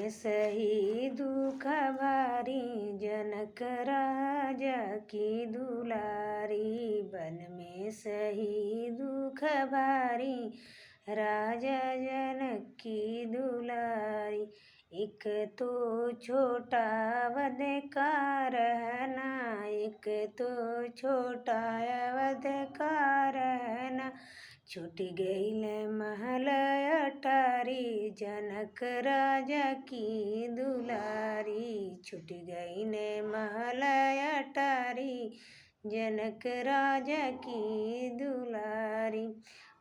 में सही दुख भारी, जनक राजा की दुलारी। वन में सही दुख भारी, राजा जनक की दुलारी। एक तो छोटा अवध का रहना, एक तो छोटा अवध का रहना। छूट गईल महल अटारी, जनक राजा की दुलारी। छूट गईल महल अटारी, जनक राजा की दुलारी।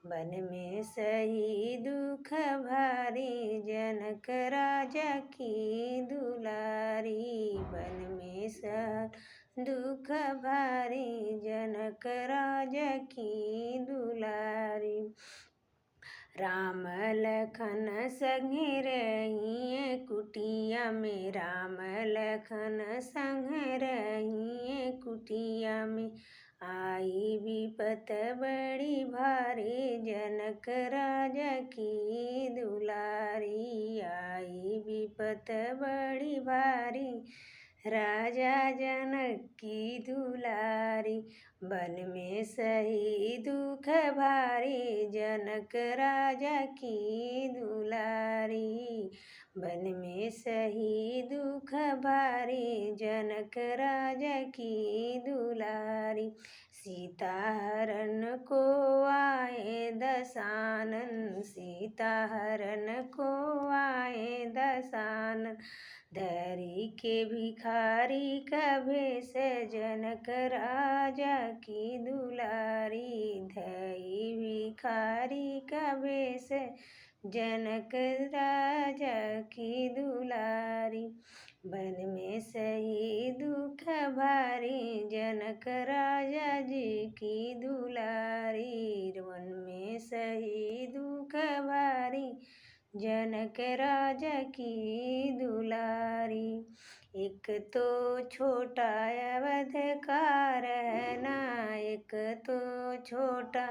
वन में सही दुख भारी, जनक राजा की दुलारी। वन में सही दुख भारी, जनक राजा की दुलारी। राम लखन संगे रहिए कुटिया में, राम लखन संग रहिए कुटिया में। आई विपत बड़ी भारी, जनक राजा की दुलारी। आई विपत बड़ी भारी, राजा जनक की दुलारी। वन में सही दुख भारी, जनक राजा की दुलारी। वन में सही दुख भारी, जनक राजा की दुलारी। सीता हरण को आए दशानन, सीता हरण को आए दशानन। धरी के भिखारी का भेष, जनक राजा की दुलारी। धई भिखारी का भेष, जनक राजा की दुलारी। वन में सही दुख भारी, जनक राजा जी की दुलारी। वन में सही दुख भारी, जनक राजा की दुलारी। एक तो छोटा अवध का रहना, एक तो छोटा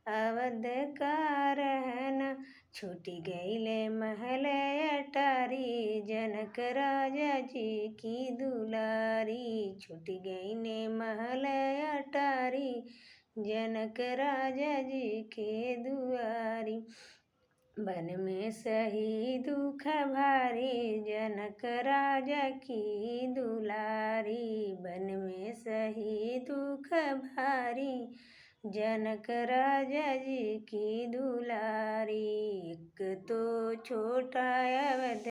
अवध का रहना। छूट गईल महल अटारी, जनक राजा जी की दुलारी। छूट गईल महल अटारी, जनक राजा जी के दुआरी। वन में सही दुख भारी, जनक राजा की दुलारी। वन में सही दुख भारी, जनक राजा जी की दुलारी। एक तो छोटा अवध